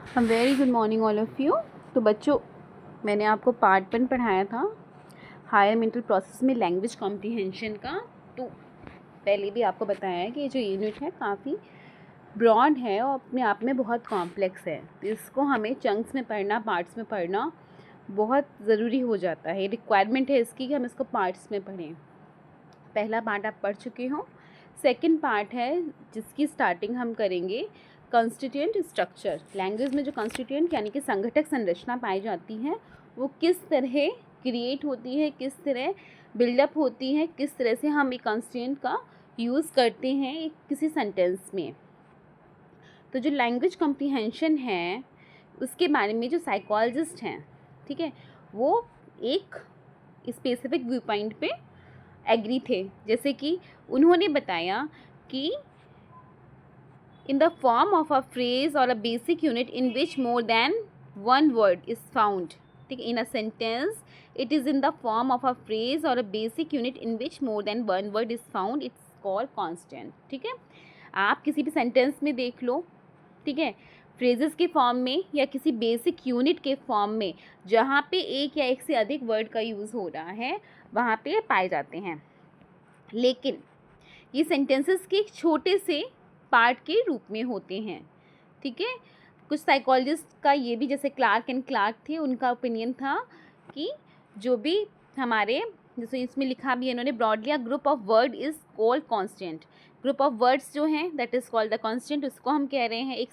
Very good morning all of you. तो बच्चों, मैंने आपको पार्ट 1 पढ़ाया था हायर मेंटल प्रोसेस में लैंग्वेज कॉम्प्रिहेंशन का। तो पहले भी आपको बताया है कि ये जो यूनिट है काफ़ी ब्रॉड है और अपने आप में बहुत कॉम्प्लेक्स है। तो इसको हमें चंक्स में पढ़ना, पार्ट्स में पढ़ना बहुत ज़रूरी हो जाता है। रिक्वायरमेंट है इसकी कि हम इसको पार्ट्स में पढ़ें। पहला पार्ट आप पढ़ चुके हो। सेकंड पार्ट है जिसकी स्टार्टिंग हम करेंगे कॉन्स्टिट्यूएंट स्ट्रक्चर। लैंग्वेज में जो कॉन्स्टिट्यूएंट यानी कि संघटक संरचना पाई जाती है वो किस तरह क्रिएट होती है, किस तरह बिल्डअप होती है, किस तरह से हम एक कॉन्स्टिट्यूएंट का यूज़ करते हैं एक किसी सेंटेंस में। तो जो लैंग्वेज कॉम्प्रिहेंशन है उसके बारे में जो साइकोलॉजिस्ट हैं, ठीक है, वो एक स्पेसिफिक व्यू पॉइंट पे एग्री थे। जैसे कि उन्होंने बताया कि in the form of a phrase or a basic unit in which more than one word is found, ठीक है, in a sentence it is in the form of a phrase or a basic unit in which more than one word is found, it's called constant। ठीक है, आप किसी भी sentence में देख लो, ठीक है, फ्रेजेस के फॉर्म में या किसी बेसिक यूनिट के फॉर्म में जहाँ पे एक या एक से अधिक वर्ड का यूज़ हो रहा है वहाँ पे पाए जाते हैं। लेकिन ये सेंटेंसेस के एक छोटे से पार्ट के रूप में होते हैं। ठीक है, कुछ साइकोलॉजिस्ट का ये भी, जैसे क्लार्क एंड क्लार्क थे, उनका ओपिनियन था कि जो भी हमारे, जैसे इसमें लिखा भी है इन्होंने, broadly a group of word is called constant. Group of words जो हैं that is called the constant, उसको हम कह रहे हैं एक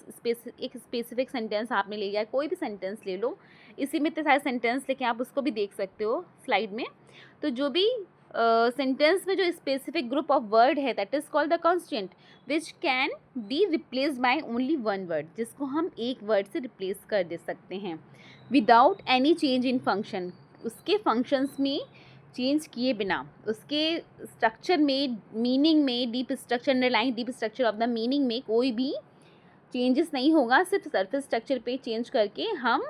स्पेसिफिक सेंटेंस आपने ले लिया, कोई भी सेंटेंस ले लो, इसी में इतने सारे सेंटेंस लेके आप उसको भी देख सकते हो स्लाइड में। तो जो भी सेंटेंस में जो स्पेसिफिक ग्रुप ऑफ वर्ड है that is called the constant which can be replace by only one word, जिसको हम एक वर्ड से रिप्लेस कर दे सकते हैं without any change in function, उसके फंक्शंस में चेंज किए बिना, उसके स्ट्रक्चर में, मीनिंग में, deep structure, underlying deep structure of the meaning में कोई भी चेंजेस नहीं होगा। सिर्फ सरफेस स्ट्रक्चर पे चेंज करके हम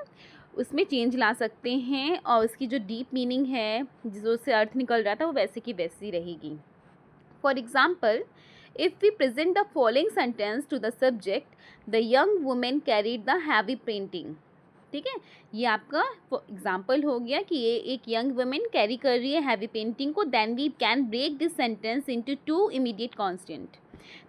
उसमें चेंज ला सकते हैं और उसकी जो डीप मीनिंग है, जो उससे अर्थ निकल रहा था, वो वैसे की वैसी रहेगी। For example, if we present the following sentence to the subject, the young women carried the heavy painting. ठीक है, ये आपका एग्जाम्पल हो गया कि ये एक यंग वुमेन कैरी कर रही है हैवी पेंटिंग को। Then we can break this sentence into two immediate constant.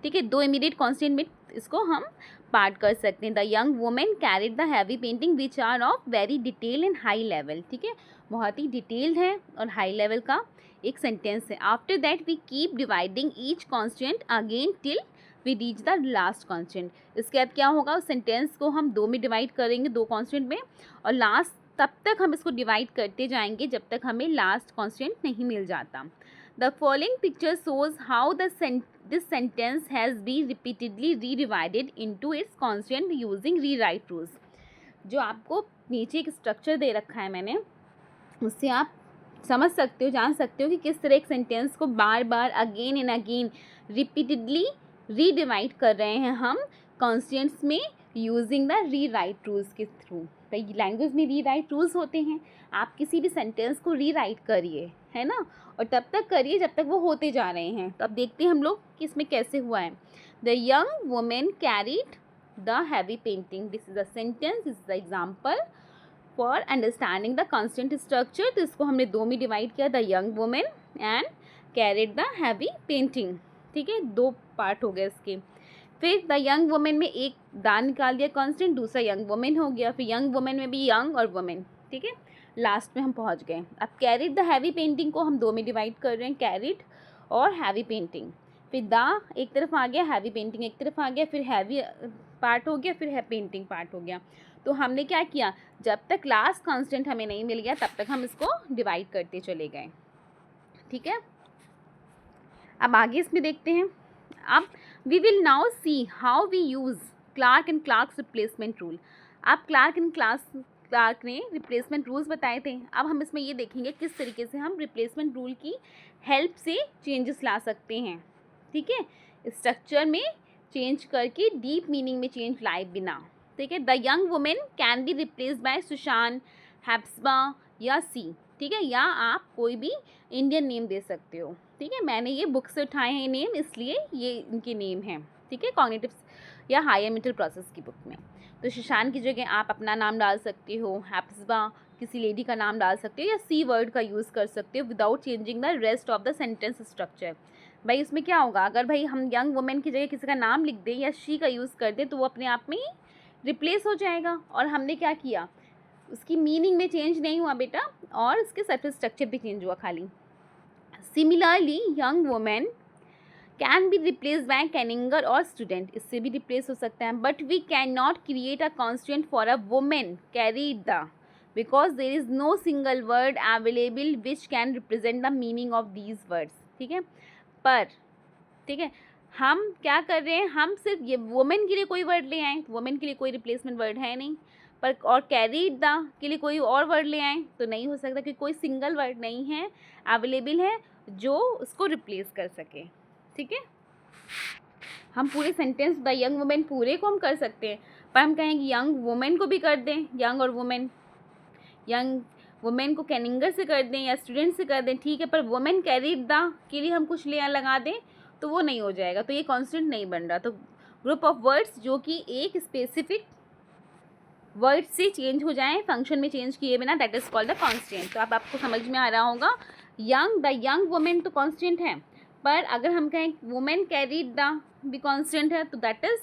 ठीक है, दो इमीडिएट कांस्टेंट में इसको हम पार्ट कर सकते हैं। The young women carried the heavy painting which are of very detail and high level. ठीक है, बहुत ही डिटेल्ड है और हाई लेवल का एक सेंटेंस है। After that we keep dividing each constant again till we reach the last constant. इसके बाद क्या होगा, उस सेंटेंस को हम दो में डिवाइड करेंगे, दो कॉन्स्टेंट में, और लास्ट तब तक हम इसको डिवाइड करते जाएंगे जब तक हमें लास्ट कॉन्स्टेंट नहीं मिल जाता। The following picture shows how this sentence has been repeatedly re-divided into its constant using rewrite rules। जो आपको नीचे एक स्ट्रक्चर दे रखा है मैंने, उससे आप समझ सकते हो, जान सकते हो कि किस तरह एक सेंटेंस को बार बार again and again repeatedly redivide कर रहे हैं हम कॉन्स्टेंट्स में यूजिंग द रीराइट रूल्स के थ्रू। लैंग्वेज में रीराइट रूल्स होते हैं, आप किसी भी सेंटेंस को रीराइट करिए, है ना, और तब तक करिए जब तक वो होते जा रहे हैं। तो अब देखते हैं हम लोग कि इसमें कैसे हुआ है। The young women carried the heavy painting, this is the sentence, this is the example for understanding the constant structure. तो इसको हमने दो में डिवाइड किया, the young women and carried the heavy painting. ठीक है, दो पार्ट हो गए इसके। फिर द यंग वुमेन में एक दान निकाल दिया कॉन्स्टेंट, दूसरा यंग वुमेन हो गया, फिर यंग वुमेन में भी यंग और वुमेन। ठीक है, लास्ट में हम पहुंच गए। अब कैरिड द हैवी पेंटिंग को हम दो में डिवाइड कर रहे हैं, कैरिड और हैवी पेंटिंग। फिर द एक तरफ आ गया, हैवी पेंटिंग एक तरफ आ गया, फिर हैवी पार्ट हो गया, फिर है पेंटिंग पार्ट हो गया। तो हमने क्या किया, जब तक लास्ट कांस्टेंट हमें नहीं मिल गया तब तक हम इसको डिवाइड करते चले गए। ठीक है, अब आगे इसमें देखते हैं। अब we will now see how we use Clark and Clark's replacement rule. अब क्लार्क ने रिप्लेसमेंट रूल्स बताए थे, अब हम इसमें ये देखेंगे किस तरीके से हम रिप्लेसमेंट रूल की हेल्प से चेंजेस ला सकते हैं। ठीक है, स्ट्रक्चर में चेंज करके डीप मीनिंग में चेंज लाए बिना। ठीक है, the young women can be replace by Susan, Hepzibah या सी। ठीक है, या आप कोई भी इंडियन नेम दे सकते हो। ठीक है, मैंने ये बुक से उठाए हैं नेम, इसलिए ये इनके नेम हैं। ठीक है, कॉग्निटिव या हायर मेंटल प्रोसेस की बुक में। तो शशांक की जगह आप अपना नाम डाल सकते हो, हैप्सबा किसी लेडी का नाम डाल सकते हो, या सी वर्ड का यूज़ कर सकते हो without changing the rest of the sentence structure. भाई इसमें क्या होगा, अगर भाई हम यंग वुमेन की जगह किसी का नाम लिख दें या शी का यूज़ कर दें तो वो अपने आप में ही रिप्लेस हो जाएगा, और हमने क्या किया, उसकी मीनिंग में चेंज नहीं हुआ बेटा, और उसके सरफेस स्ट्रक्चर भी चेंज हुआ खाली। Similarly young women can be replace by Kanninger और स्टूडेंट, इससे भी रिप्लेस हो सकता है, but we can not create a constant for a women carried the, because there is no single word available which can represent the meaning of these words. ठीक है, पर ठीक है, हम क्या कर रहे हैं, हम सिर्फ ये वुमेन के लिए कोई वर्ड ले आए, वुमेन के लिए कोई रिप्लेसमेंट वर्ड है नहीं, पर और कैरीड द के लिए कोई और वर्ड ले आए तो नहीं हो सकता, क्योंकि कोई सिंगल वर्ड नहीं है अवेलेबल है जो उसको रिप्लेस कर सके। ठीक है, हम पूरे सेंटेंस द यंग वुमेन पूरे को हम कर सकते हैं, पर हम कहेंगे यंग वुमेन को भी कर दें, यंग और वुमेन, यंग वुमेन को कैनिंगर से कर दें या स्टूडेंट से कर दें, ठीक है, पर वुमेन कैरीड द के लिए हम कुछ ले लगा दें तो वो नहीं हो जाएगा, तो ये कॉन्स्टेंट नहीं बन रहा। तो ग्रुप ऑफ वर्ड्स जो कि एक स्पेसिफिक वर्ड से चेंज हो जाएं फंक्शन में चेंज किए बिना, that is called the constant. तो अब आपको समझ में आ रहा होगा, द यंग वुमेन तो कॉन्स्टेंट है, पर अगर हम कहें वुमेन कैरीड द भी कॉन्स्टेंट है तो that is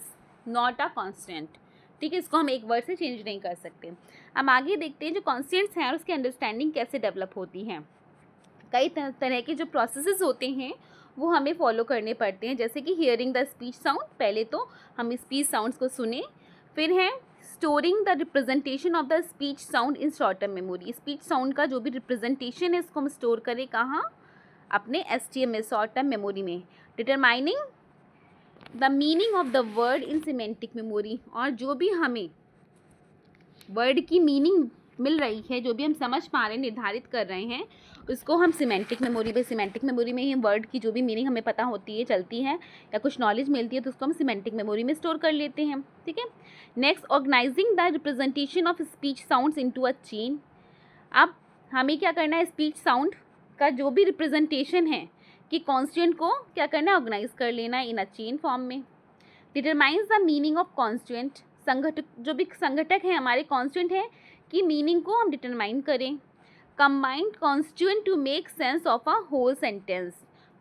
not a constant. ठीक है, इसको हम एक वर्ड से चेंज नहीं कर सकते। अब आगे देखते हैं जो कॉन्स्टेंट्स हैं और उसकी अंडरस्टैंडिंग कैसे डेवलप होती हैं। कई तरह के जो प्रोसेसेस होते हैं वो हमें फॉलो करने पड़ते हैं, जैसे कि हियरिंग द स्पीच साउंड, पहले तो हम स्पीच साउंड्स को सुने, फिर है storing the representation of the speech sound in short term memory, speech sound का जो भी रिप्रेजेंटेशन है इसको हम स्टोर करें कहाँ, अपने STM में, शॉर्ट टर्म मेमोरी में। Determining the meaning of the word in semantic memory, और जो भी हमें वर्ड की मीनिंग मिल रही है, जो भी हम समझ पा रहे हैं, निर्धारित कर रहे हैं, उसको हम सिमेंटिक मेमोरी पे, सिमेंटिक मेमोरी में ही वर्ड की जो भी मीनिंग हमें पता होती है, चलती है या कुछ नॉलेज मिलती है तो उसको हम सिमेंटिक मेमोरी में स्टोर कर लेते हैं। ठीक है, next organising the representation of speech sounds into a chain. अब हमें क्या करना है, स्पीच साउंड का जो भी रिप्रेजेंटेशन है कि कॉन्स्टेंट को क्या करना है, ऑर्गेनाइज कर लेना है इन अ चेन फॉर्म में। Determines the meaning of constant, संघटक जो भी संघटक है हमारे कॉन्स्टेंट है की मीनिंग को हम डिटरमाइन करें। Combined constituent to make sense of a whole sentence,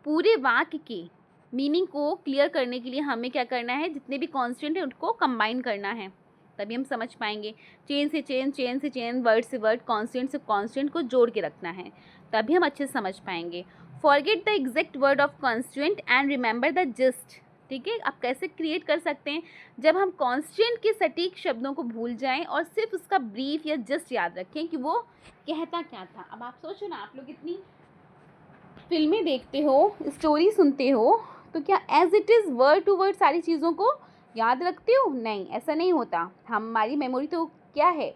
पूरे वाक्य के मीनिंग को क्लियर करने के लिए हमें क्या करना है, जितने भी कॉन्स्टेंट है उनको कंबाइन करना है, तभी हम समझ पाएंगे। चेन से चेन, चेन से चेन, वर्ड से वर्ड, कॉन्स्टेंट से कॉन्स्टेंट को जोड़ के रखना है, तभी हम अच्छे से समझ पाएंगे। Forget the exact word of constant and remember the gist. ठीक है, आप कैसे क्रिएट कर सकते हैं, जब हम कॉन्स्टेंट के सटीक शब्दों को भूल जाएं और सिर्फ उसका ब्रीफ या जस्ट याद रखें कि वो कहता क्या था। अब आप सोचो ना, आप लोग इतनी फिल्में देखते हो, स्टोरी सुनते हो, तो क्या as it is word to word सारी चीज़ों को याद रखते हो? नहीं, ऐसा नहीं होता। हमारी मेमोरी तो क्या है,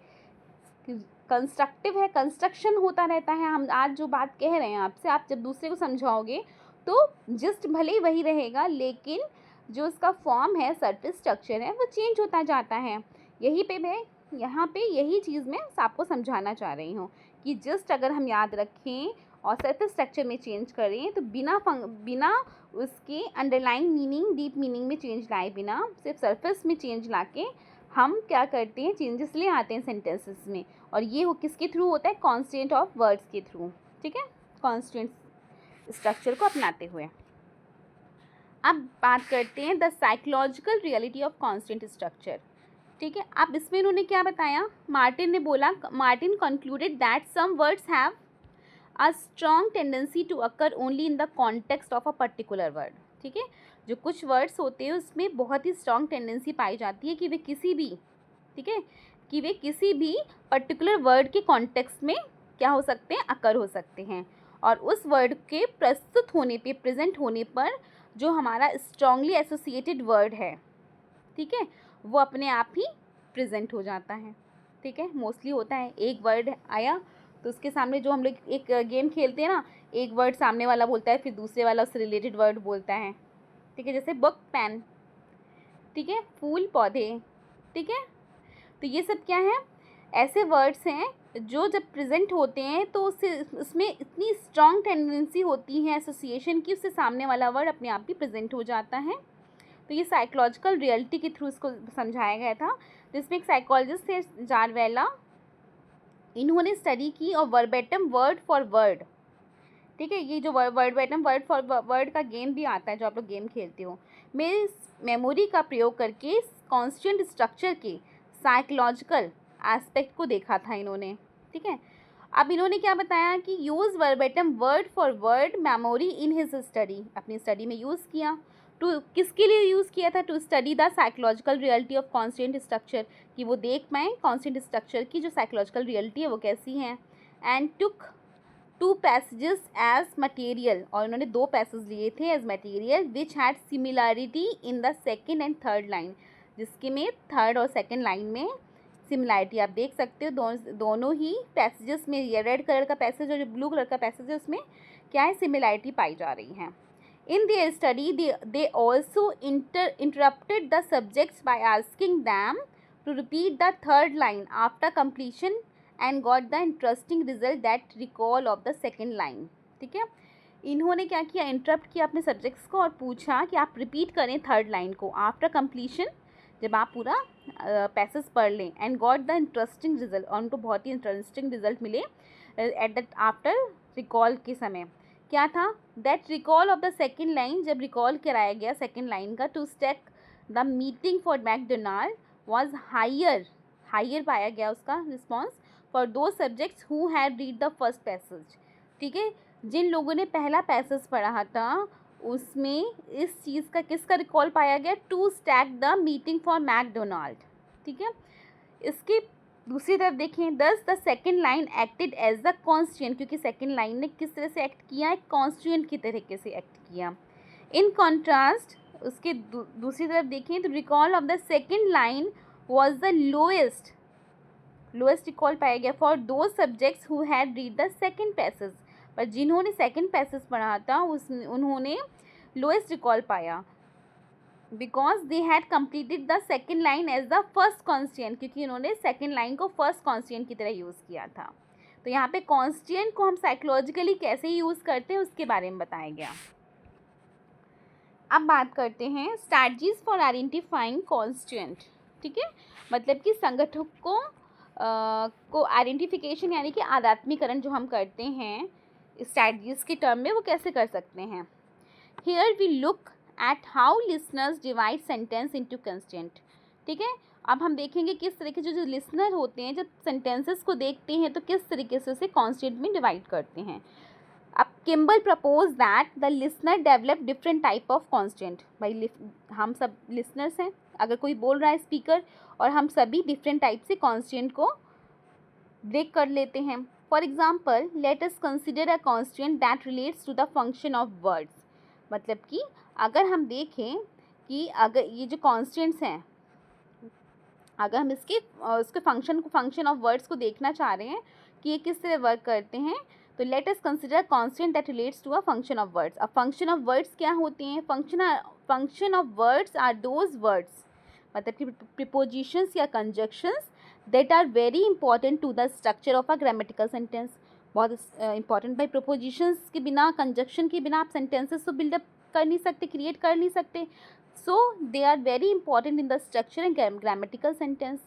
कंस्ट्रक्टिव है, कंस्ट्रक्शन होता रहता है। हम आज जो बात कह रहे हैं आपसे, आप जब दूसरे को समझाओगे तो जस्ट भले ही वही रहेगा, लेकिन जो उसका फॉर्म है, सरफेस स्ट्रक्चर है, वो चेंज होता जाता है। यही पे मैं यहाँ पे यही चीज़ मैं आपको समझाना चाह रही हूँ कि जस्ट अगर हम याद रखें और सरफेस स्ट्रक्चर में चेंज करें तो बिना उसके अंडरलाइन मीनिंग, डीप मीनिंग में चेंज लाए बिना, सिर्फ सरफेस में चेंज ला के हम क्या करते हैं, चेंजेस ले आते हैं सेंटेंसेस में, और ये किसके थ्रू होता है, कॉन्स्टेंट ऑफ वर्ड्स के थ्रू। ठीक है, कॉन्स्टेंट स्ट्रक्चर को अपनाते हुए। अब बात करते हैं the psychological reality of constant structure. ठीक है, अब इसमें उन्होंने क्या बताया, मार्टिन ने बोला, Martin concluded that some words have a strong tendency to occur only in the context of a particular word. ठीक है, जो कुछ वर्ड्स होते हैं उसमें बहुत ही स्ट्रॉन्ग टेंडेंसी पाई जाती है कि वे किसी भी, ठीक है, कि वे किसी भी पर्टिकुलर वर्ड के कॉन्टेक्स्ट में क्या हो सकते हैं, अकर हो सकते हैं, और उस वर्ड के प्रस्तुत होने पे, प्रेजेंट होने पर जो हमारा स्ट्रॉन्गली एसोसिएटेड वर्ड है, ठीक है, वो अपने आप ही प्रेजेंट हो जाता है। ठीक है, मोस्टली होता है, एक वर्ड आया तो उसके सामने, जो हम लोग एक गेम खेलते हैं ना, एक वर्ड सामने वाला बोलता है, फिर दूसरे वाला उससे रिलेटेड वर्ड बोलता है। ठीक है, जैसे बुक, पेन, ठीक है, फूल, पौधे। ठीक है, तो ये सब क्या है, ऐसे वर्ड्स हैं जो जब प्रेजेंट होते हैं तो उससे उसमें इतनी स्ट्रॉन्ग टेंडेंसी होती है एसोसिएशन की, उससे सामने वाला वर्ड अपने आप ही प्रेजेंट हो जाता है। तो ये साइकोलॉजिकल रियलिटी के थ्रू इसको समझाया गया था, जिसमें एक साइकोलॉजिस्ट थे जारवेला, इन्होंने स्टडी की और वर्बेटम वर्ड फॉर वर्ड, ठीक है, ये जो वर्बेटम वर्ड फॉर वर्ड का गेम भी आता है जो आप लोग गेम खेलते हो, में मेमोरी का प्रयोग करके कॉन्स्टेंट स्ट्रक्चर के साइकोलॉजिकल एस्पेक्ट को देखा था इन्होंने, ठीक है। अब इन्होंने क्या बताया कि use verbatim word for word memory in his study, अपनी स्टडी में यूज़ किया। टू किसके लिए यूज़ किया था? To study the psychological reality of constant structure, कि वो देख पाएँ कॉन्स्टेंट स्ट्रक्चर की जो साइकोलॉजिकल रियलिटी है वो कैसी है। And took 2 passages as material, और उन्होंने 2 पैसेज लिए थे as material which had similarity in the second and third line, जिसके में थर्ड और सेकेंड लाइन में सिमिलैरिटी आप देख सकते हो। दोनों ही पैसेजेस में, ये रेड कलर का पैसेज और जो ब्लू कलर का पैसेज है उसमें क्या है, सिमिलैरिटी पाई जा रही है। In their study they also interrupted the subjects by asking them to repeat the third line after completion and got the interesting result that recall of the second line, ठीक है। इन्होंने क्या किया, इंटरप्ट किया अपने सब्जेक्ट्स को और पूछा कि आप रिपीट करें थर्ड लाइन को आफ्टर कंप्लीशन, जब आप पूरा पैसेज पढ़ लें। And got the interesting result, और उनको बहुत ही इंटरेस्टिंग रिजल्ट मिले एट दैट आफ्टर रिकॉल के समय। क्या था? That recall of the second line, जब रिकॉल कराया गया सेकेंड लाइन का, to stake the meeting for McDonald was higher पाया गया उसका रिस्पॉन्स फॉर दो subjects who had read the first passage, ठीक है। जिन लोगों ने पहला पैसेज पढ़ा था उसमें इस चीज़ का किसका रिकॉल पाया गया? To stack the meeting for McDonald, ठीक है। इसके दूसरी तरफ देखें, thus the second line acted as the constituent, क्योंकि सेकेंड लाइन ने किस तरह से एक्ट किया? एक कॉन्स्टिट्यूएंट की तरीके से एक्ट किया। इन कॉन्ट्रास्ट उसके दूसरी तरफ देखें तो recall of the second line was the lowest recall पाया गया फॉर दो subjects who had read the second passage, पर जिन्होंने सेकेंड पैसेज पढ़ा था उन्होंने लोएस्ट रिकॉल पाया, because they had completed the second line as the first constituent, क्योंकि उन्होंने सेकेंड लाइन को फर्स्ट कॉन्स्टिट्यूएंट की तरह यूज़ किया था। तो यहाँ पे कॉन्स्टिट्यूएंट को हम साइकोलॉजिकली कैसे यूज़ करते हैं उसके बारे में बताया गया। अब बात करते हैं स्ट्रैटेजीज फॉर आइडेंटिफाइंग कॉन्स्टिट्यूएंट, ठीक है। मतलब कि संगठक को आइडेंटिफिकेशन यानी कि आध्यात्मिकरण जो हम करते हैं स्ट्रैटेजीज के टर्म में, वो कैसे कर सकते हैं। Here we look at how listeners divide sentence into constituent, ठीक है। अब हम देखेंगे किस तरीके से जो लिसनर होते हैं जब सेंटेंसेस को देखते हैं तो किस तरीके से उसे कॉन्स्टिट्यूएंट में डिवाइड करते हैं। अब Kimball propose that the listener develop different type of constituent. भाई हम सब लिसनर्स हैं, अगर कोई बोल रहा है स्पीकर, और हम सभी डिफरेंट टाइप से कॉन्स्टिट्यूएंट को ब्रेक कर लेते हैं। For example, let us consider a constituent that relates to the function of words. मतलब कि अगर हम देखें कि अगर ये जो कॉन्स्टिट्यूएंट्स हैं, अगर हम उसके फंक्शन ऑफ वर्ड्स को देखना चाह रहे हैं कि ये किस तरह वर्क करते हैं, तो let us consider constituent that relates to a function of words. अब फंक्शन ऑफ वर्ड्स क्या होते हैं? Function of words are those words, मतलब कि प्रीपोजिशंस या conjunctions that are very important to the structure of a grammatical sentence. बहुत important. भाई prepositions के बिना, कंजक्शन के बिना आप सेंटेंसेस तो बिल्डअप कर नहीं सकते, क्रिएट कर नहीं सकते। So they are very important in the structure and grammatical sentence.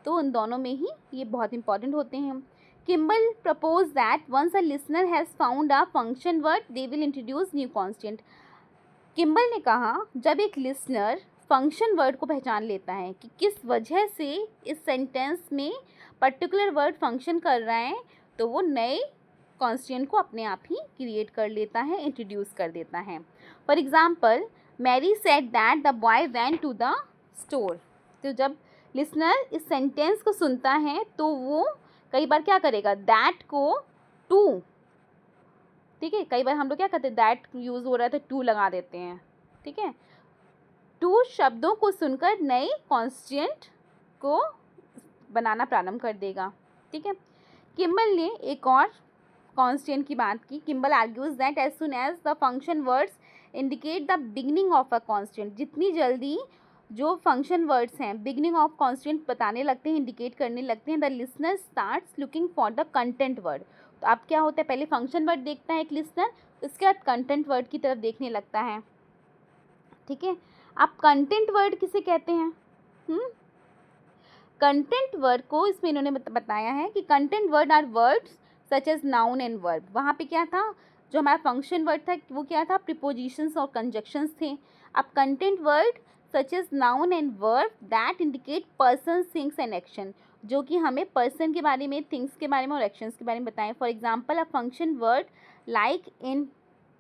तो उन दोनों में ही ये बहुत इंपॉर्टेंट होते हैं। Kimball proposed that once a listener has found a function word, they will introduce new constant. Kimball ने कहा जब एक लिसनर फंक्शन वर्ड को पहचान लेता है कि किस वजह से इस सेंटेंस में पर्टिकुलर वर्ड फंक्शन कर रहा है, तो वो नए कॉन्स्टिट्यूएंट को अपने आप ही क्रिएट कर लेता है, इंट्रोड्यूस कर देता है। For example, Mary said that the boy went to the store. तो जब लिसनर इस सेंटेंस को सुनता है तो वो कई बार क्या करेगा? दैट को टू, ठीक है, कई बार हम लोग क्या करते हैं, दैट यूज़ हो रहा है तो टू लगा देते हैं, ठीक है। टू शब्दों को सुनकर नए कॉन्स्टिट्यूएंट को बनाना प्रारंभ कर देगा, ठीक है। किम्बल ने एक और कॉन्स्टिट्यूएंट की बात की। Kimball argues that as soon as the function words indicate the beginning of a constituent, जितनी जल्दी जो फंक्शन वर्ड्स हैं बिगनिंग ऑफ कॉन्स्टिट्यूएंट बताने लगते हैं, इंडिकेट करने लगते हैं, the listener starts looking for the content word. तो अब क्या होता है, पहले फंक्शन वर्ड देखता है एक लिसनर, उसके बाद कंटेंट वर्ड की तरफ देखने लगता है, ठीक है। आप कंटेंट वर्ड किसे कहते हैं? कंटेंट वर्ड को इसमें इन्होंने बताया है कि content word are words such as noun and verb. वहाँ पे क्या था, जो हमारा फंक्शन वर्ड था वो क्या था, प्रीपोजिशंस और कंजक्शंस थे। अब content word such as noun and verb that indicate person, things and action, जो कि हमें पर्सन के बारे में, थिंग्स के बारे में और एक्शंस के बारे में बताएं। For example a function word like in,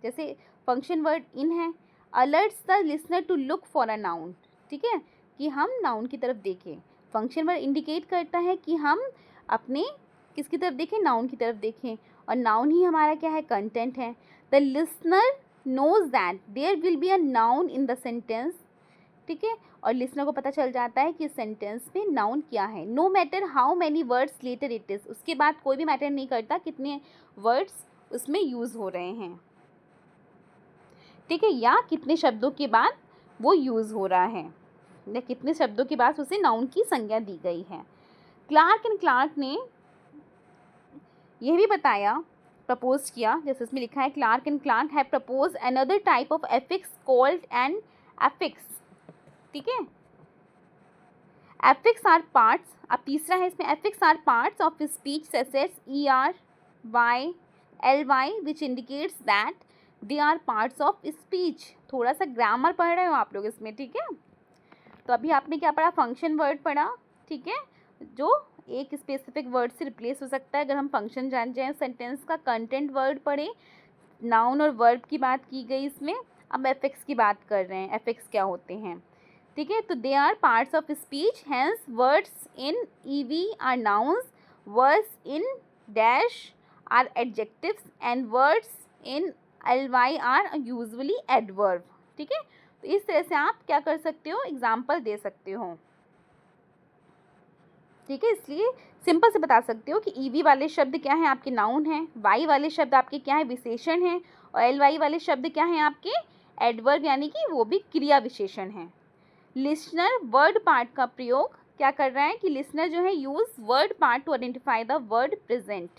जैसे फंक्शन वर्ड इन है, alerts the listener to look for a noun, ठीक है, कि हम नाउन की तरफ देखें। फंक्शन वर्ड इंडिकेट करता है कि हम अपने किसकी तरफ देखें, नाउन की तरफ देखें, और नाउन ही हमारा क्या है, कंटेंट है। The listener knows that there will be a noun in the sentence, ठीक है, और लिसनर को पता चल जाता है कि सेंटेंस में नाउन क्या है। No matter how many words later it is, उसके बाद कोई भी मैटर नहीं करता कितने वर्ड्स उसमें यूज़ हो रहे हैं, ठीक है, या कितने शब्दों के बाद वो यूज़ हो रहा है, या कितने शब्दों के बाद उसे नाउन की संज्ञा दी गई है। क्लार्क एंड क्लार्क ने यह भी बताया, प्रपोज किया, जैसे इसमें लिखा है Clark and Clark have propose another type of affix called end affix, ठीक है, एफिक्स आर पार्ट्स। अब तीसरा है इसमें, affix are parts of speech such as ER, YL, Y which indicates that they are parts of speech. थोड़ा सा grammar पढ़ रहे हो आप लोग इसमें, ठीक है। तो अभी आपने क्या पढ़ा, फंक्शन वर्ड पढ़ा, ठीक है, जो एक स्पेसिफिक वर्ड से रिप्लेस हो सकता है अगर हम फंक्शन जान जाएं सेंटेंस का। कंटेंट वर्ड पढ़े, नाउन और वर्ब की बात की गई इसमें। अब एफिक्स की बात कर रहे हैं, एफिक्स क्या होते हैं, ठीक है। तो they are parts of speech, hence words in EV are nouns, words in dash are adjectives and words in LY are usually adverb, ठीक है। तो इस तरह से आप क्या कर सकते हो, एग्जाम्पल दे सकते हो, ठीक है। इसलिए सिंपल से बता सकते हो कि EV वाले शब्द क्या हैं, आपके नाउन हैं, Y वाले शब्द आपके क्या हैं, विशेषण हैं, और LY वाले शब्द क्या हैं, आपके एडवर्ब, यानी कि वो भी क्रिया विशेषण हैं। लिसनर वर्ड पार्ट का प्रयोग क्या कर रहा है कि लिसनर जो है use word part to identify the word present,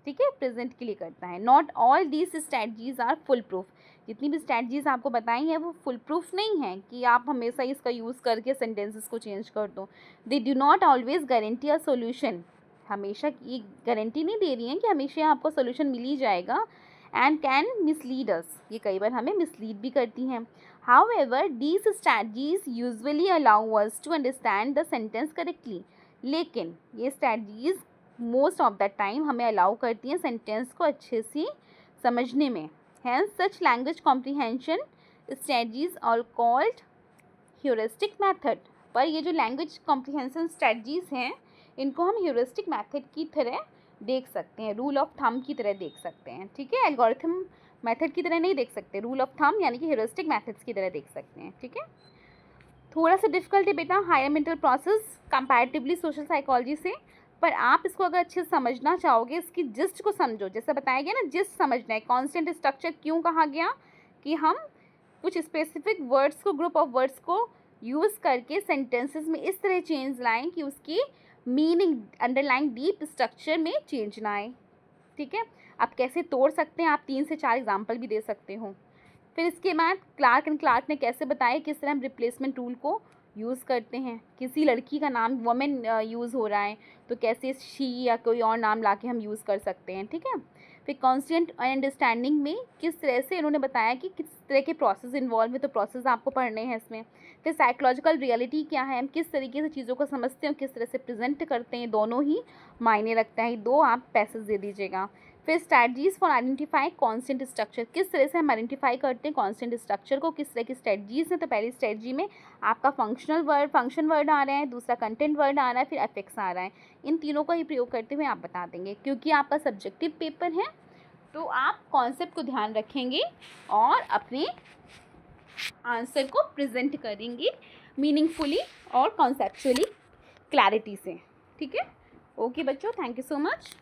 ठीक है, प्रेजेंट के लिए करता है। Not all these strategies are foolproof, जितनी भी स्ट्रैटजीज आपको बताई हैं वो फुल प्रूफ नहीं है कि आप हमेशा इसका यूज़ करके सेंटेंसेस को चेंज कर दो। They do not always guarantee a solution, हमेशा ये गारंटी नहीं दे रही है कि हमेशा आपको सोल्यूशन मिल ही जाएगा। एंड कैन मिसलीड अस, ये कई बार हमें मिसलीड भी करती हैं। However, these strategies usually allow us to understand the sentence correctly, लेकिन ये strategies most of the time हमें allow करती हैं सेंटेंस को अच्छे से समझने में। Hence, such language comprehension strategies are called heuristic method। पर ये जो language comprehension strategies हैं, इनको हम heuristic method की तरह देख सकते हैं, रूल ऑफ थंब की तरह देख सकते हैं, ठीक है। एल्गोरिथम मेथड की तरह नहीं देख सकते, रूल ऑफ थंब यानी कि ह्यूरिस्टिक मेथड्स की तरह देख सकते हैं, ठीक है। थोड़ा सा डिफिकल्ट है बेटा higher mental process comparatively social psychology से, पर आप इसको अगर अच्छे से समझना चाहोगे, इसकी जिस्ट को समझो, जैसे बताया गया ना, जिस्ट समझना है। कॉन्स्टेंट स्ट्रक्चर क्यों कहा गया कि हम कुछ स्पेसिफिक वर्ड्स को, ग्रुप ऑफ वर्ड्स को यूज़ करके सेंटेंसेस में इस तरह चेंज लाएँ कि उसकी मीनिंग अंडरलाइंग डीप स्ट्रक्चर में चेंज ना आए, ठीक है। आप कैसे तोड़ सकते हैं, आप 3 से 4 एग्जाम्पल भी दे सकते हो। फिर इसके बाद क्लार्क एंड क्लार्क ने कैसे बताया किस तरह हम रिप्लेसमेंट रूल को यूज़ करते हैं। किसी लड़की का नाम वुमेन यूज़ हो रहा है तो कैसे शी या कोई और नाम लाके हम यूज़ कर सकते हैं, ठीक है। फिर कॉन्स्टेंट अंडरस्टैंडिंग में किस तरह से इन्होंने बताया कि किस तरह के प्रोसेस इन्वॉल्व है, तो प्रोसेस आपको पढ़ने हैं इसमें। फिर साइकोलॉजिकल रियलिटी क्या है, हम किस तरीके से चीज़ों को समझते हैं, किस तरह से प्रेजेंट करते हैं, दोनों ही मायने रखता है। 2 आप पैसेज दे दीजिएगा। फिर strategies for identify constant structure, किस तरह से हम आइडेंटिफाई करते हैं कॉन्स्टेंट स्ट्रक्चर को, किस तरह की स्ट्रैटजीज हैं। तो पहली स्ट्रैटजी में आपका फंक्शन वर्ड आ रहा है, दूसरा कंटेंट वर्ड आ रहा है, फिर एफिक्स आ रहा है। इन तीनों का ही प्रयोग करते हुए आप बता देंगे। क्योंकि आपका सब्जेक्टिव पेपर है तो आप कॉन्सेप्ट को ध्यान रखेंगे और अपने आंसर को प्रेजेंट करेंगे मीनिंगफुली और कॉन्सेप्चुअली क्लैरिटी से, ठीक है। ओके बच्चों, थैंक यू सो मच।